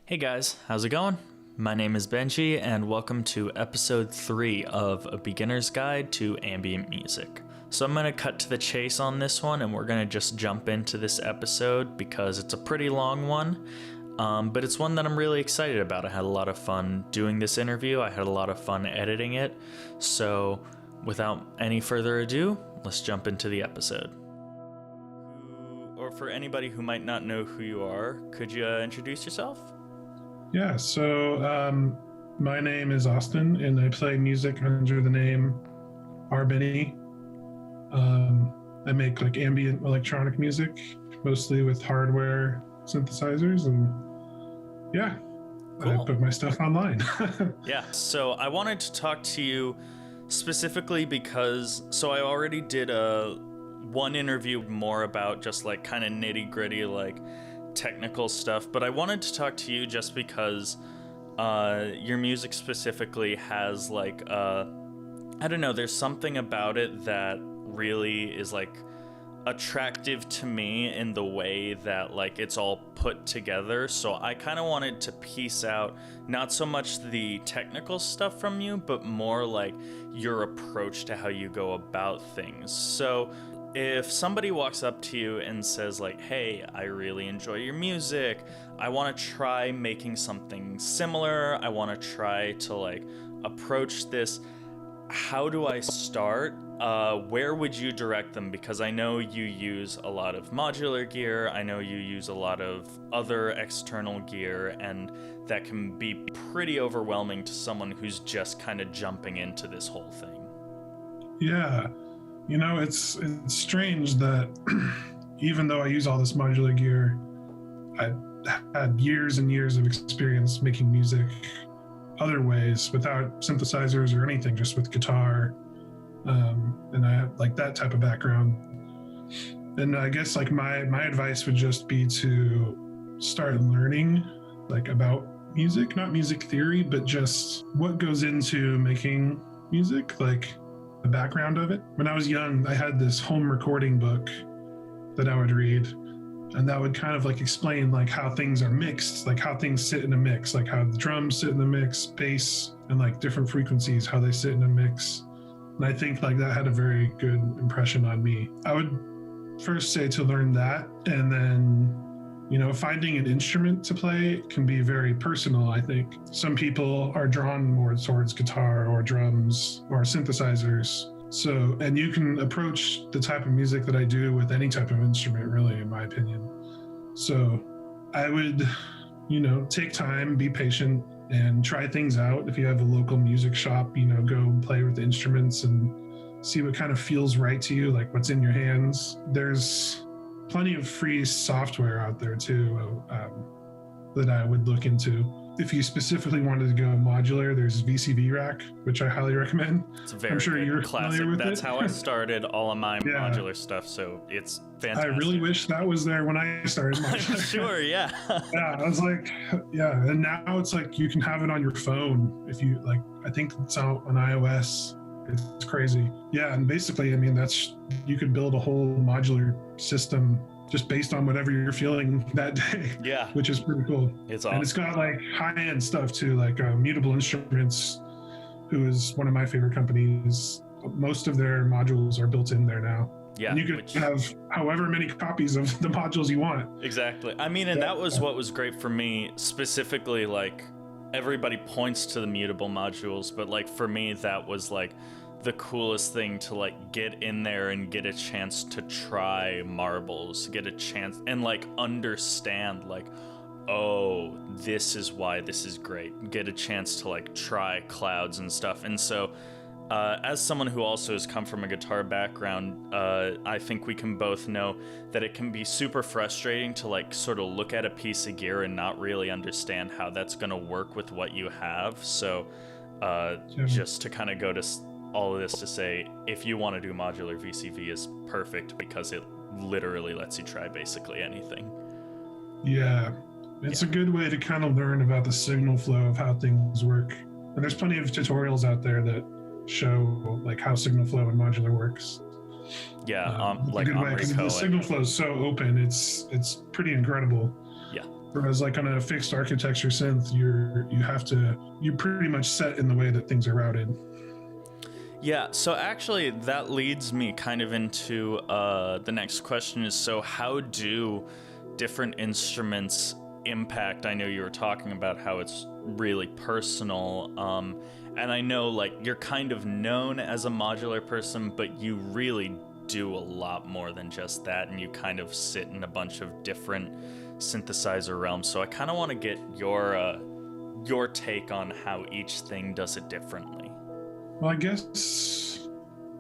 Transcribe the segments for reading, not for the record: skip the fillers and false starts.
Hey guys, how's it going? My name is Benji, and welcome to episode 3 of A Beginner's Guide to Ambient Music. So I'm going to cut to the chase on this one, and we're going to just jump into this episode because it's a pretty long one, but it's one that I'm really excited about. I had a lot of fun doing this interview, I had a lot of fun editing it, so without any further ado, let's jump into the episode. Or for anybody who might not know who you are, could you introduce yourself? Yeah, so my name is Austin, and I play music under the name beny. I make like ambient electronic music, mostly with hardware synthesizers, and yeah, cool. I put my stuff online. Yeah, so I wanted to talk to you specifically because, I already did one interview more about just like kind of nitty gritty, like technical stuff, but I wanted to talk to you just because your music specifically has like I don't know, there's something about it that really is like attractive to me in the way that like it's all put together. So I kind of wanted to piece out not so much the technical stuff from you, but more like your approach to how you go about things. So if somebody walks up to you and says like, hey, I really enjoy your music, I want to try making something similar, I want to try to like approach this, how do I start? Where would you direct them? Because I know you use a lot of modular gear, I know you use a lot of other external gear, and that can be pretty overwhelming to someone who's just kind of jumping into this whole thing. Yeah. You know, it's strange that even though I use all this modular gear, I've had years and years of experience making music other ways without synthesizers or anything, just with guitar. And I have like that type of background. And I guess like my advice would just be to start learning like about music, not music theory, but just what goes into making music, like the background of it. When I was young, I had this home recording book that I would read, and that would kind of like explain like how things are mixed, like how things sit in a mix, like how the drums sit in the mix, bass, and like different frequencies, how they sit in a mix. And I think like that had a very good impression on me. I would first say to learn that, and then, you know, finding an instrument to play can be very personal, I think. Some people are drawn more towards guitar or drums or synthesizers. So, and you can approach the type of music that I do with any type of instrument, really, in my opinion. So I would, you know, take time, be patient, and try things out. If you have a local music shop, you know, go play with the instruments and see what kind of feels right to you, like what's in your hands. There's plenty of free software out there too that I would look into. If you specifically wanted to go modular, there's VCV Rack, which I highly recommend. It's a very I'm sure you're classic. familiar with That's it. how I started all of my modular stuff, so it's fantastic. I really wish that was there when I started modular. Sure, yeah. Yeah, I was like, yeah, and now it's like you can have it on your phone if you like. I think it's out on iOS. It's crazy. Yeah, and basically, I mean, you could build a whole modular system just based on whatever you're feeling that day. Yeah. Which is pretty cool. It's awesome. And it's got like high-end stuff too, like Mutable Instruments, who is one of my favorite companies. Most of their modules are built in there now. Yeah. And you could have however many copies of the modules you want. Exactly. I mean, and that was what was great for me, specifically, like, everybody points to the Mutable modules, but like for me, that was like the coolest thing to like get in there and get a chance to try marbles, get a chance and like understand like, oh, this is why this is great. Get a chance to like try clouds and stuff. And so as someone who also has come from a guitar background, I think we can both know that it can be super frustrating to like sort of look at a piece of gear and not really understand how that's going to work with what you have. So just to kind of go to all of this to say, if you want to do modular, VCV is perfect because it literally lets you try basically anything. Yeah, it's a good way to kind of learn about the signal flow of how things work. And there's plenty of tutorials out there that show like how signal flow and modular works. Yeah, like the signal flow is so open, it's pretty incredible. Yeah. Whereas like on a fixed architecture synth, you're pretty much set in the way that things are routed. Yeah, so actually that leads me kind of into the next question is, so how do different instruments impact? I know you were talking about how it's really personal, and I know like you're kind of known as a modular person, but you really do a lot more than just that, and you kind of sit in a bunch of different synthesizer realms. So I kind of want to get your take on how each thing does it differently. Well, I guess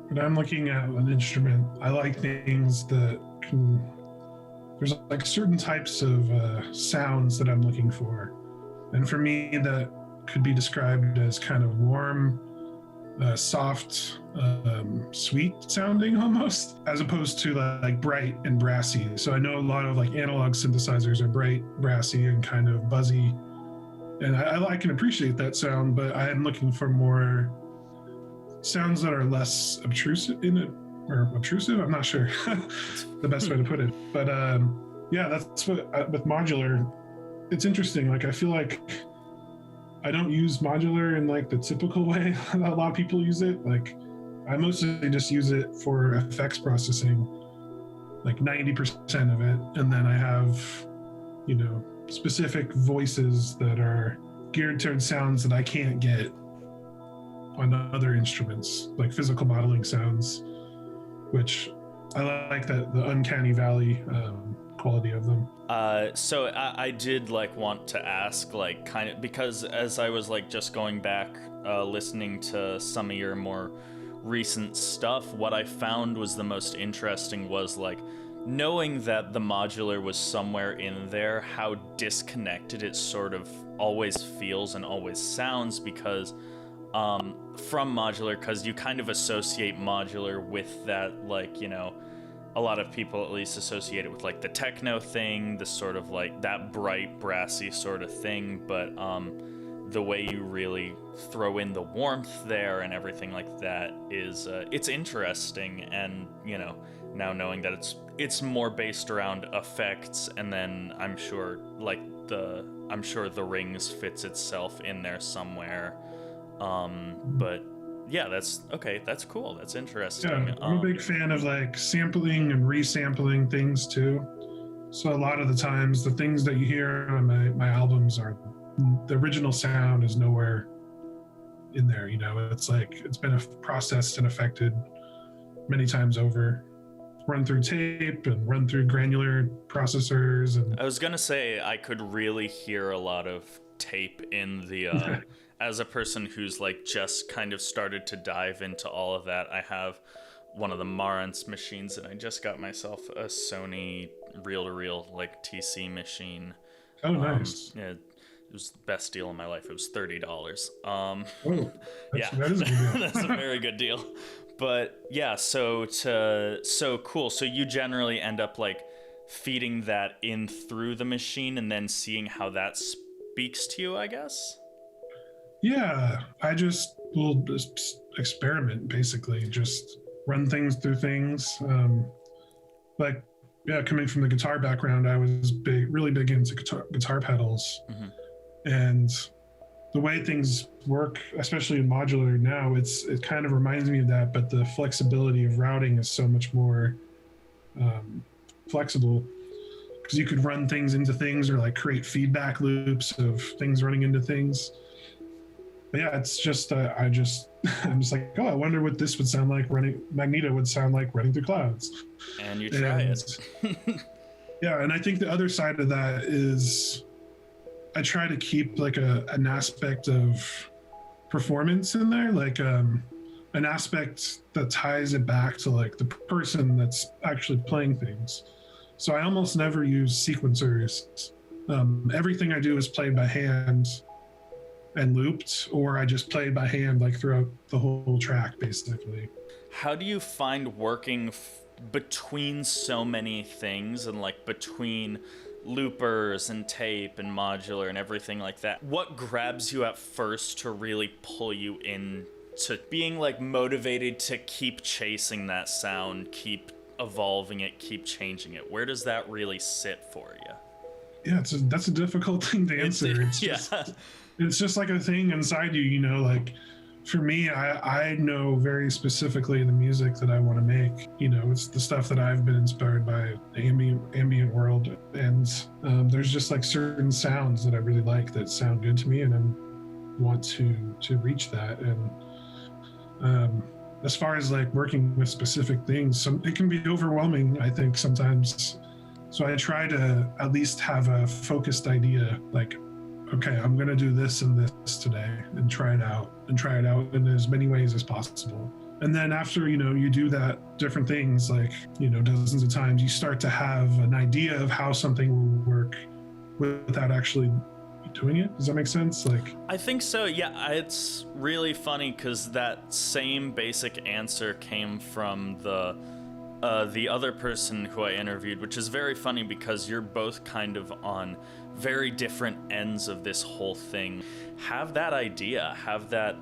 when I'm looking at an instrument, I like things that can. There's like certain types of sounds that I'm looking for, and for me, that could be described as kind of warm, soft, sweet sounding almost, as opposed to like bright and brassy. So I know a lot of like analog synthesizers are bright, brassy, and kind of buzzy, and I can appreciate that sound, but I am looking for more sounds that are less obtrusive in it, or obtrusive. I'm not sure the best way to put it, but yeah, that's what with modular. It's interesting. Like I feel like I don't use modular in like the typical way that a lot of people use it. Like I mostly just use it for effects processing, like 90% of it, and then I have, specific voices that are geared towards sounds that I can't get on other instruments, like physical modeling sounds, which I like the uncanny valley quality of them. So I did like want to ask, like, kind of, because as I was like just going back listening to some of your more recent stuff, what I found was the most interesting was like knowing that the modular was somewhere in there, how disconnected it sort of always feels and always sounds, because from modular, because you kind of associate modular with that, like, a lot of people at least associate it with like the techno thing, the sort of like that bright brassy sort of thing, but the way you really throw in the warmth there and everything like that is it's interesting. And now knowing that it's more based around effects, and then I'm sure the rings fits itself in there somewhere, but yeah, that's cool, that's interesting. Yeah, I'm a big fan of like sampling and resampling things too. So a lot of the times the things that you hear on my albums are the original sound is nowhere in there. It's like it's been processed and affected many times over, run through tape and run through granular processors. And I was gonna say I could really hear a lot of tape in the as a person who's like just kind of started to dive into all of that. I have one of the Marantz machines, and I just got myself a Sony reel-to-reel like TC machine. Oh, nice. Yeah, it was the best deal in my life. It was $30. Yeah, that is a good deal. That's a very good deal. But yeah, so cool. So you generally end up like feeding that in through the machine and then seeing how that speaks to you, I guess. Yeah, I just will just experiment, basically, just run things through things. Like, yeah, coming from the guitar background, I was really big into guitar pedals. Mm-hmm. And the way things work, especially in modular now, it kind of reminds me of that, but the flexibility of routing is so much more flexible, because you could run things into things or like create feedback loops of things running into things. But yeah, it's just I'm just like, oh, I wonder what this would sound like Magneto would sound like running through clouds. And you try it. Yeah, and I think the other side of that is I try to keep like an aspect of performance in there, like an aspect that ties it back to like the person that's actually playing things. So I almost never use sequencers. Everything I do is played by hand and looped, or I just played by hand like throughout the whole track, basically. How do you find working between so many things, and like between loopers and tape and modular and everything like that? What grabs you at first to really pull you in to being like motivated to keep chasing that sound, keep evolving it, keep changing it? Where does that really sit for you? Yeah, that's a difficult thing to answer. Yeah. It's just like a thing inside you, like for me, I know very specifically the music that I want to make. It's the stuff that I've been inspired by, the ambient world, and there's just like certain sounds that I really like that sound good to me, and I want to reach that. And as far as like working with specific things, it can be overwhelming, I think, sometimes. So I try to at least have a focused idea, like, okay, I'm going to do this and this today, and try it out in as many ways as possible. And then after, you do that, different things, like, dozens of times, you start to have an idea of how something will work without actually doing it. Does that make sense? Like, I think so. Yeah, it's really funny because that same basic answer came from the other person who I interviewed, which is very funny because you're both kind of on very different ends of this whole thing. Have that idea, have that,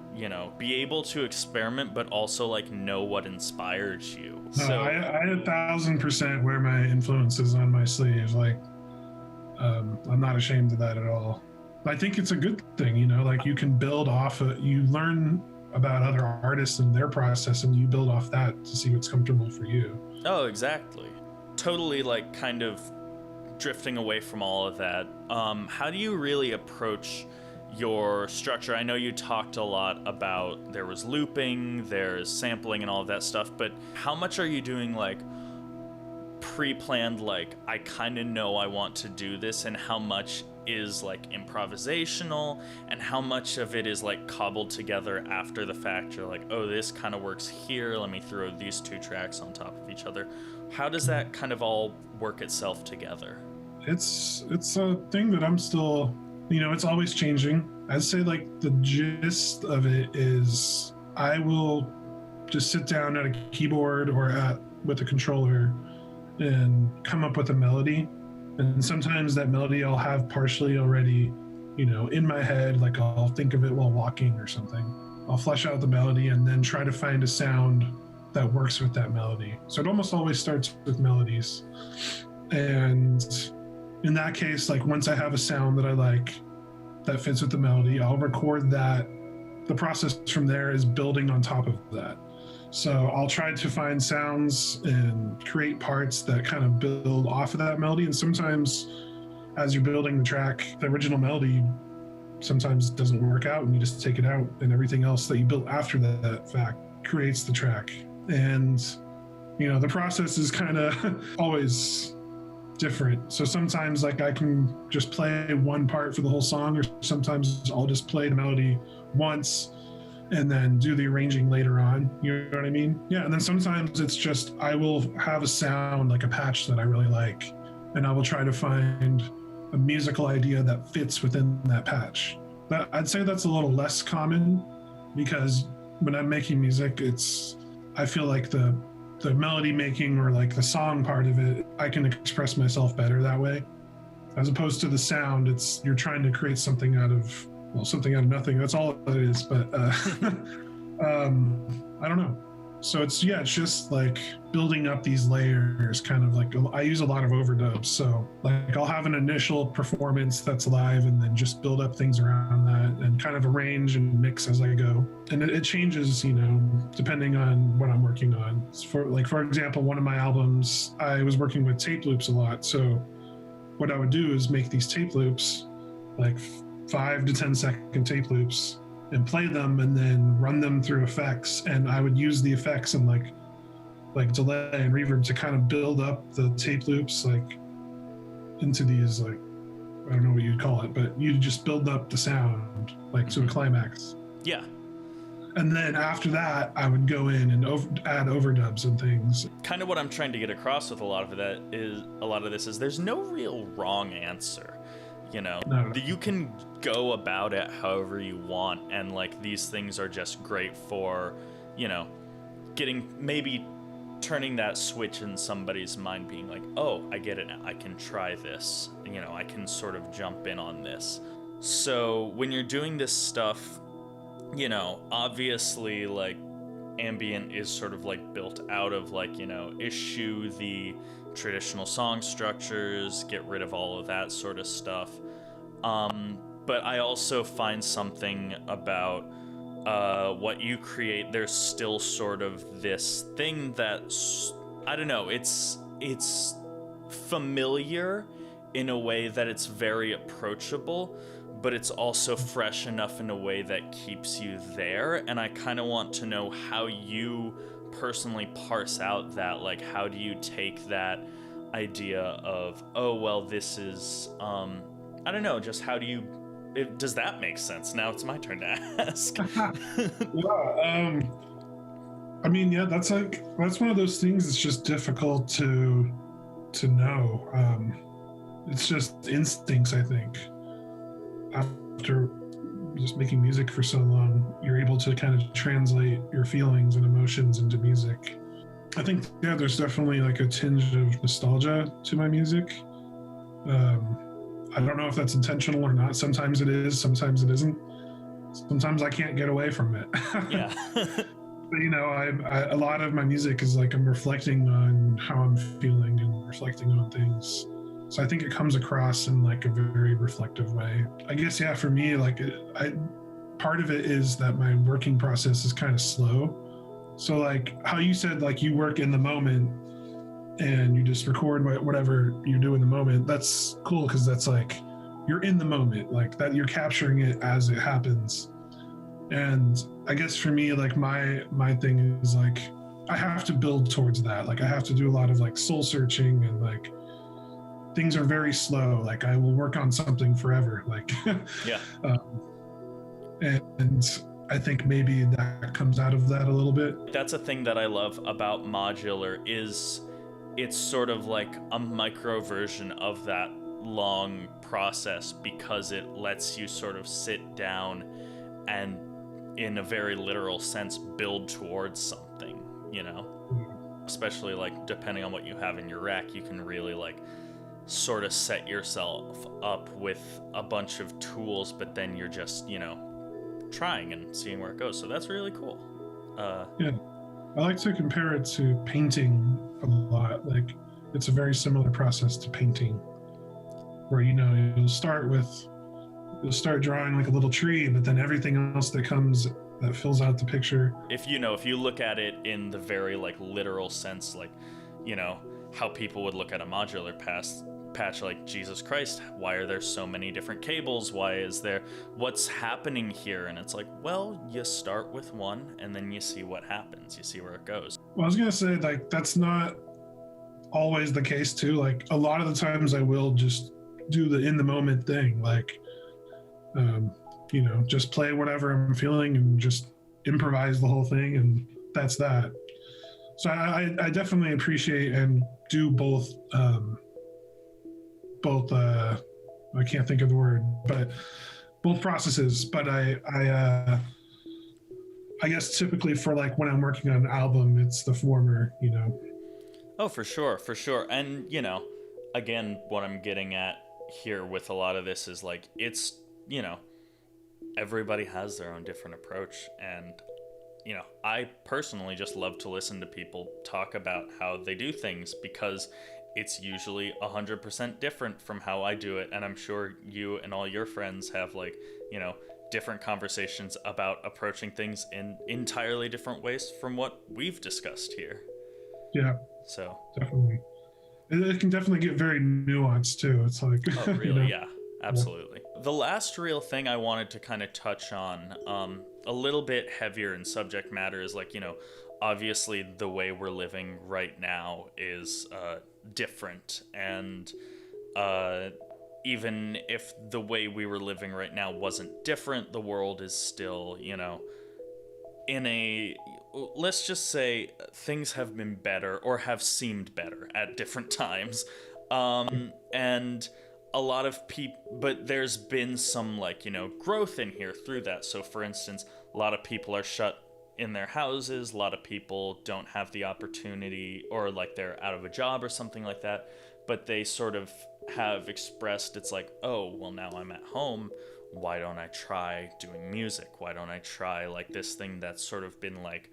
be able to experiment, but also like know what inspires you. So I 1,000% wear my influences on my sleeve. Like, I'm not ashamed of that at all. I think it's a good thing, like you can build off you learn about other artists and their process, and you build off that to see what's comfortable for you. Oh, exactly. Totally, like, kind of drifting away from all of that. How do you really approach your structure? I know you talked a lot about there was looping, there's sampling and all of that stuff, but how much are you doing, like, pre-planned, like, I kind of know I want to do this, and how much is like improvisational, and how much of it is like cobbled together after the fact? You're like, oh, this kind of works here, let me throw these two tracks on top of each other. How does that kind of all work itself together? It's a thing that I'm still, it's always changing. I'd say like the gist of it is I will just sit down at a keyboard or with a controller and come up with a melody. And sometimes that melody I'll have partially already, in my head, like I'll think of it while walking or something. I'll flesh out the melody and then try to find a sound that works with that melody. So it almost always starts with melodies. And in that case, like once I have a sound that I like that fits with the melody, I'll record that. The process from there is building on top of that. So I'll try to find sounds and create parts that kind of build off of that melody. And sometimes as you're building the track, the original melody sometimes doesn't work out and you just take it out, and everything else that you built after that fact creates the track. And, the process is kind of always different. So sometimes like I can just play one part for the whole song, or sometimes I'll just play the melody once and then do the arranging later on. You know what I mean? Yeah. And then sometimes it's just, I will have a sound, like a patch that I really like, and I will try to find a musical idea that fits within that patch. I'd say that's a little less common, because when I'm making music, I feel like the melody making or like the song part of it, I can express myself better that way. As opposed to the sound, you're trying to create something out of nothing. That's all it is. But I don't know. So it's just like building up these layers, kind of like I use a lot of overdubs. So like I'll have an initial performance that's live and then just build up things around that and kind of arrange and mix as I go. And it changes, depending on what I'm working on. For example, one of my albums, I was working with tape loops a lot. So what I would do is make these tape loops, like 5 to 10 second tape loops, and play them and then run them through effects. And I would use the effects and like delay and reverb to kind of build up the tape loops like into these, like, I don't know what you'd call it, but you just build up the sound like to a climax. Yeah. And then after that, I would go in and add overdubs and things. Kind of what I'm trying to get across with a lot of this is there's no real wrong answer. No. You can go about it however you want, and like these things are just great for, turning that switch in somebody's mind, being like, oh, I get it now, I can try this, I can sort of jump in on this. So when you're doing this stuff, obviously like Ambient is sort of like built out of like, eschew the traditional song structures, get rid of all of that sort of stuff. But I also find something about what you create. There's still sort of this thing that's, I don't know, it's familiar in a way that it's very approachable, but it's also fresh enough in a way that keeps you there. And I kind of want to know how you personally parse out that, like, how do you take that idea of, oh, well, this is, I don't know, just how do you, does that make sense? Now it's my turn to ask. Yeah, I mean, yeah, that's one of those things that's just difficult to know. It's just instincts, I think. After just making music for so long, you're able to kind of translate your feelings and emotions into music. I think, yeah, there's definitely like a tinge of nostalgia to my music. I don't know if that's intentional or not. Sometimes it is, sometimes it isn't. Sometimes I can't get away from it. Yeah. But, a lot of my music is like I'm reflecting on how I'm feeling and reflecting on things. So I think it comes across in like a very reflective way. I guess, yeah, for me, like part of it is that my working process is kind of slow. So like how you said, like you work in the moment and you just record whatever you do in the moment. That's cool because that's like you're in the moment, like that you're capturing it as it happens. And I guess for me, like my thing is like I have to build towards that. Like I have to do a lot of like soul searching, and like things are very slow. Like I will work on something forever. Like yeah. And I think maybe that comes out of that a little bit. That's a thing that I love about Modular is it's sort of like a micro version of that long process, because it lets you sort of sit down and, in a very literal sense, build towards something, especially like depending on what you have in your rack, you can really like sort of set yourself up with a bunch of tools, but then you're just, trying and seeing where it goes. So that's really cool. Yeah, I like to compare it to painting a lot. Like it's a very similar process to painting, where you'll start drawing like a little tree, but then everything else that comes that fills out the picture. If you look at it in the very like literal sense, like how people would look at a modular patch like, Jesus Christ, why are there so many different cables? What's happening here? And it's like, well, you start with one and then you see what happens, you see where it goes. Well, I was gonna say, like, that's not always the case too. Like a lot of the times I will just do the in the moment thing, like just play whatever I'm feeling and just improvise the whole thing, and that's that. So I definitely appreciate and do both I can't think of the word, but both processes. But I guess typically for like when I'm working on an album, it's the former, Oh, for sure. And, again, what I'm getting at here with a lot of this is like, it's, everybody has their own different approach. And, I personally just love to listen to people talk about how they do things, because it's usually 100% different from how I do it. And I'm sure you and all your friends have like, different conversations about approaching things in entirely different ways from what we've discussed here. Yeah. So definitely. It can definitely get very nuanced too. It's like, oh, really? Yeah, absolutely. Yeah. The last real thing I wanted to kind of touch on, a little bit heavier in subject matter, is like, obviously the way we're living right now is different. And even if the way we were living right now wasn't different, the world is still, in a, let's just say things have been better or have seemed better at different times. And a lot of people, but there's been some like, growth in here through that. So for instance, a lot of people are shut in their houses. A lot of people don't have the opportunity, or like they're out of a job or something like that, but they sort of have expressed, it's like, oh, well, now I'm at home. Why don't I try doing music? Why don't I try like this thing that's sort of been like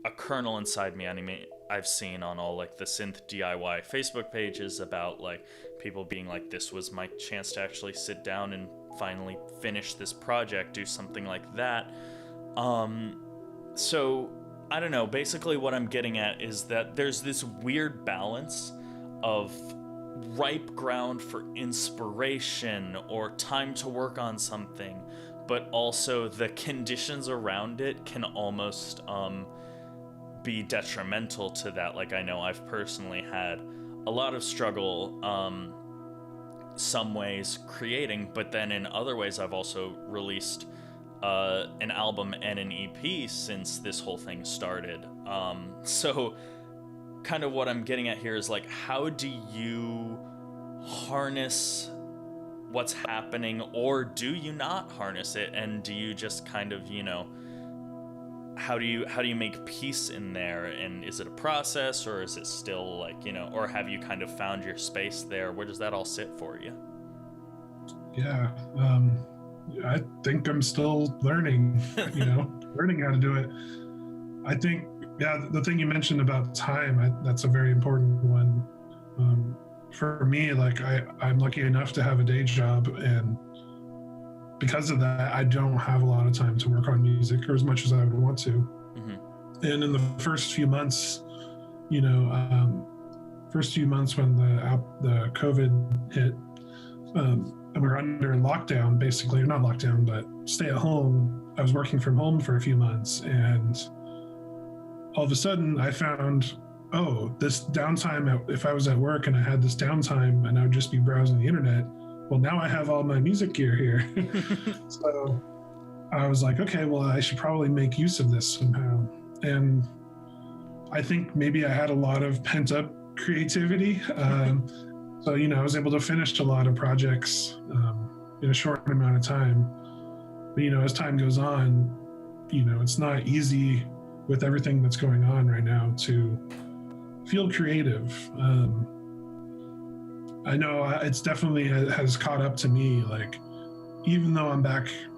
a kernel inside me anime I've seen on all like the synth DIY Facebook pages about like people being like, this was my chance to actually sit down and finally finish this project, do something like that. So I don't know, basically what I'm getting at is that there's this weird balance of ripe ground for inspiration or time to work on something, but also the conditions around it can almost be detrimental to that. Like, I know I've personally had a lot of struggle some ways creating, but then in other ways I've also released an album and an EP since this whole thing started. So kind of what I'm getting at here is like, how do you harness what's happening, or do you not harness it, and do you just kind of, you know, how do you make peace in there? And is it a process, or is it still like, you know, or have you kind of found your space there? Where does that all sit for you? Yeah, I think I'm still learning, you know, learning how to do it. I think, yeah, the thing you mentioned about time, that's a very important one. For me, like I'm lucky enough to have a day job, and because of that, I don't have a lot of time to work on music, or as much as I would want to. Mm-hmm. And in the first few months, you know, first few months when the COVID hit, and we were under lockdown, basically, or not lockdown, but stay at home. I was working from home for a few months, and all of a sudden I found, oh, this downtime, if I was at work and I had this downtime and I would just be browsing the internet, well, now I have all my music gear here. So I was like, okay, well, I should probably make use of this somehow. And I think maybe I had a lot of pent up creativity. So, you know, I was able to finish a lot of projects in a short amount of time. But, you know, as time goes on, you know, it's not easy with everything that's going on right now to feel creative. I know it's definitely has caught up to me. Like, even though I'm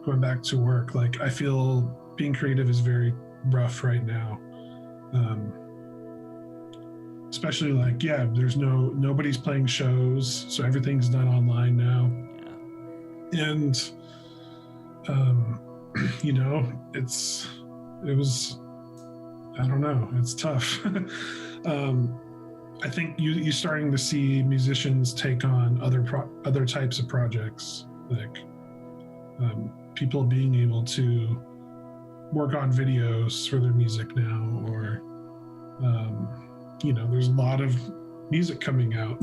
going back to work, like I feel being creative is very rough right now. Especially like, yeah, there's nobody's playing shows, so everything's done online now. Yeah. And you know, it was, I don't know, it's tough. I think you starting to see musicians take on other types of projects, like people being able to work on videos for their music now, or you know, there's a lot of music coming out.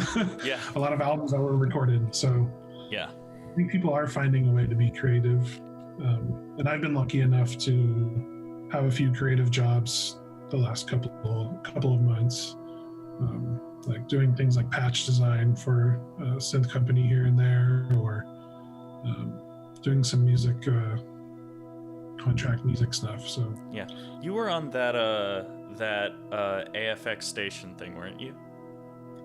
Yeah. A lot of albums that were recorded. So yeah, I think people are finding a way to be creative. And I've been lucky enough to have a few creative jobs the last couple of months. Like doing things like patch design for a synth company here and there, or doing some music, contract music stuff. So yeah, you were on that AFX station thing, weren't you?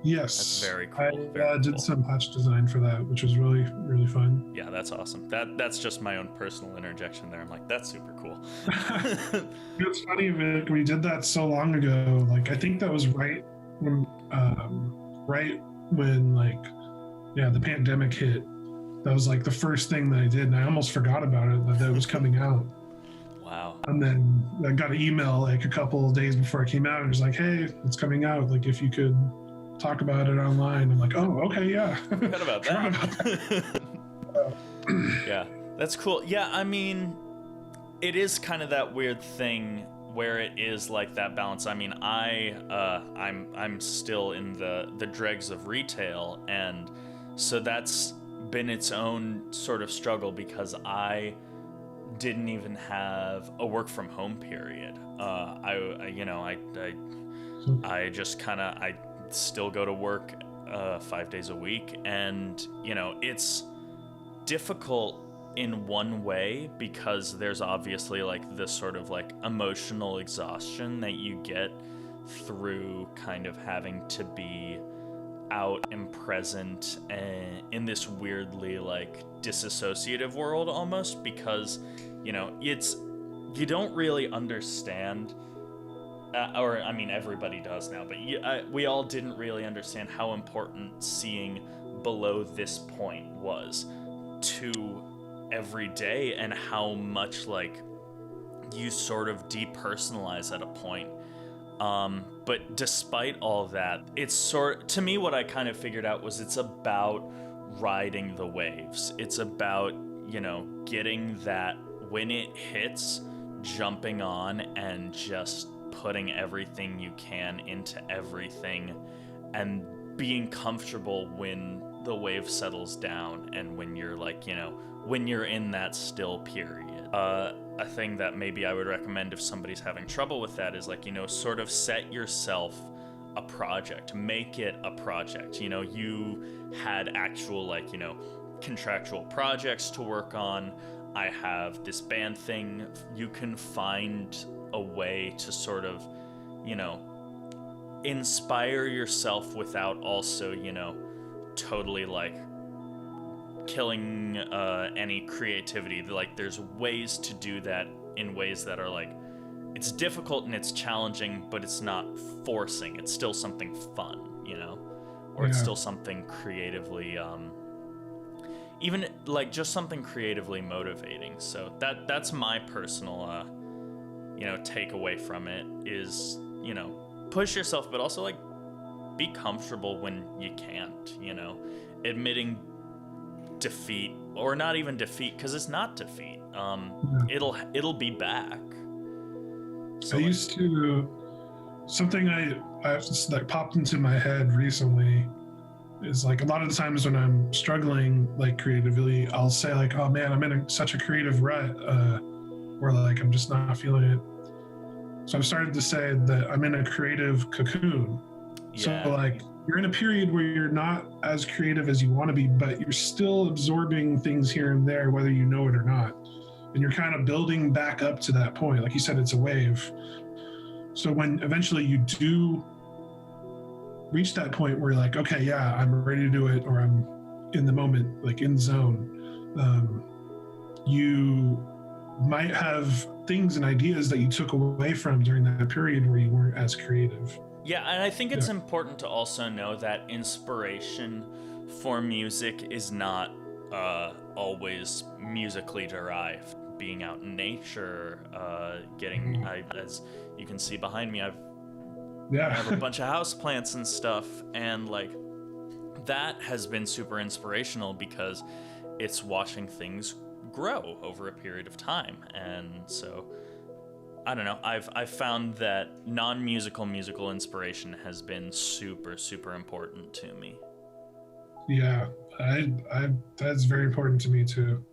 Yes, that's very cool. I did some patch design for that, which was really, really fun. Yeah, that's awesome. That's just my own personal interjection there. I'm like, that's super cool. It's funny, we did that so long ago. Like, I think that was right when like, yeah, the pandemic hit. That was like the first thing that I did, and I almost forgot about it, that was coming out. Wow. And then I got an email like a couple of days before it came out, and it was like, hey, it's coming out. Like, if you could talk about it online. I'm like, oh, okay, yeah. Forgot about that. Yeah, that's cool. Yeah, I mean, it is kind of that weird thing where it is like that balance. I mean, I'm still in the dregs of retail, and so that's been its own sort of struggle, because I didn't even have a work from home period. I just kind of, I still go to work 5 days a week, and you know, it's difficult in one way because there's obviously like this sort of like emotional exhaustion that you get through kind of having to be out and present in this weirdly like disassociative world almost, because you know, you don't really understand or I mean, everybody does now, but we all didn't really understand how important seeing below this point was to every day, and how much like you sort of depersonalize at a point. But despite all that, it's to me, what I kind of figured out was it's about riding the waves. It's about, getting that when it hits, jumping on and just putting everything you can into everything, and being comfortable when the wave settles down, and when you're like, when you're in that still period. A thing that maybe I would recommend if somebody's having trouble with that is like, sort of set yourself a project, make it a project. You had actual like, contractual projects to work on. I have this band thing. You can find a way to sort of, inspire yourself without also, totally like killing any creativity. Like, there's ways to do that in ways that are like, it's difficult and it's challenging, but it's not forcing. It's still something fun, or it's still something creatively, even like just something creatively motivating. So that's my personal, takeaway from it is, push yourself, but also like be comfortable when you can't, admitting defeat, or not even defeat, because it's not defeat. It'll be back. So I used to, something I just like popped into my head recently is like, a lot of the times when I'm struggling like creatively, I'll say like, oh man, I'm in such a creative rut, or like I'm just not feeling it. So I've started to say that I'm in a creative cocoon. Yeah. So like, you're in a period where you're not as creative as you want to be, but you're still absorbing things here and there, whether you know it or not. And you're kind of building back up to that point. Like you said, it's a wave. So when eventually you do reach that point where you're like, okay, yeah, I'm ready to do it, or I'm in the moment, like in the zone, you might have things and ideas that you took away from during that period where you weren't as creative. Yeah, and I think it's important to also know that inspiration for music is not always musically derived. Being out in nature, as you can see behind me, I have a bunch of houseplants and stuff, and like that has been super inspirational because it's watching things grow over a period of time. And so I don't know, I've found that non-musical musical inspiration has been super, super important to me. Yeah, that's very important to me too.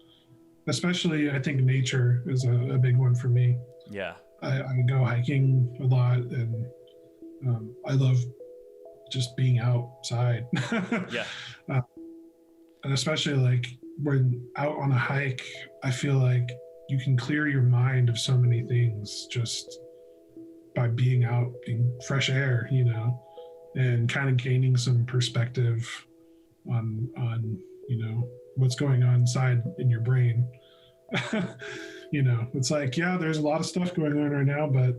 Especially, I think nature is a big one for me. Yeah. I go hiking a lot, and I love just being outside. Yeah. And especially like when out on a hike, I feel like you can clear your mind of so many things just by being out in fresh air, and kind of gaining some perspective on what's going on inside in your brain. It's like, yeah, there's a lot of stuff going on right now, but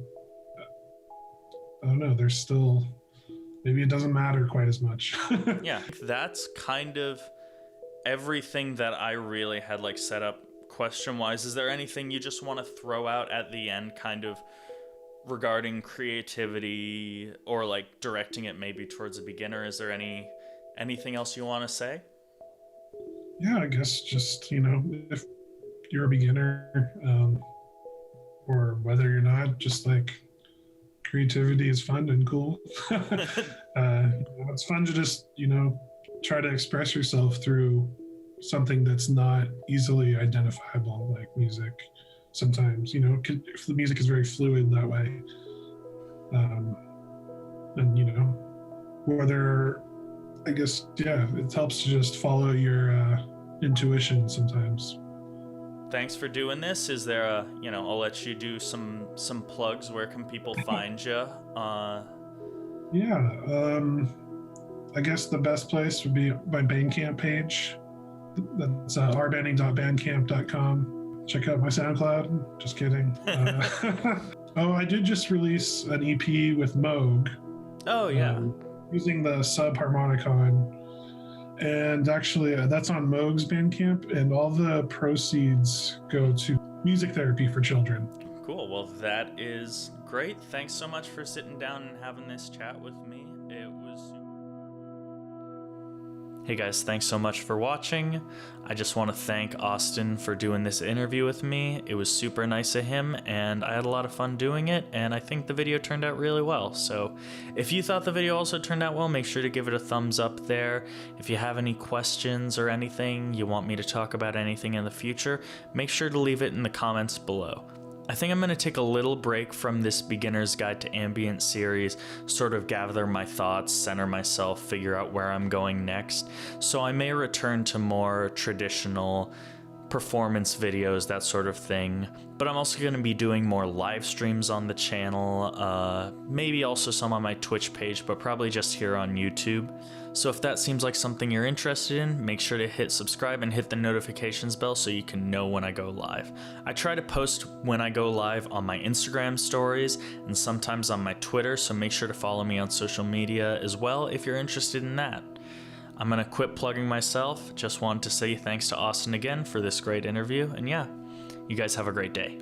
I don't know, there's still, maybe it doesn't matter quite as much. Yeah, that's kind of everything that I really had like set up question wise. Is there anything you just want to throw out at the end, kind of regarding creativity, or like directing it maybe towards a beginner? Is there anything else you want to say? Yeah, I guess just, if you're a beginner, or whether you're not, just like creativity is fun and cool. It's fun to just, try to express yourself through something that's not easily identifiable, like music. Sometimes, if the music is very fluid that way. And, whether, I guess, yeah, it helps to just follow your intuition sometimes. Thanks for doing this. Is there I'll let you do some plugs. Where can people find you? I guess the best place would be my Bandcamp page. That's rbanning.bandcamp.com. Check out my SoundCloud. Just kidding. Oh, I did just release an EP with Moog. Oh yeah. Using the subharmonicon. And actually, that's on Moog's Bandcamp, and all the proceeds go to music therapy for children. Cool. Well, that is great. Thanks so much for sitting down and having this chat with me. It was. Hey guys, thanks so much for watching. I just want to thank Austin for doing this interview with me. It was super nice of him, and I had a lot of fun doing it, and I think the video turned out really well. So if you thought the video also turned out well, make sure to give it a thumbs up there. If you have any questions or anything, you want me to talk about anything in the future, make sure to leave it in the comments below. I think I'm going to take a little break from this Beginner's Guide to Ambient series, sort of gather my thoughts, center myself, figure out where I'm going next. So I may return to more traditional performance videos, that sort of thing. But I'm also going to be doing more live streams on the channel, maybe also some on my Twitch page, but probably just here on YouTube. So if that seems like something you're interested in, make sure to hit subscribe and hit the notifications bell so you can know when I go live. I try to post when I go live on my Instagram stories and sometimes on my Twitter, so make sure to follow me on social media as well if you're interested in that. I'm gonna quit plugging myself. Just wanted to say thanks to Austin again for this great interview, and yeah, you guys have a great day.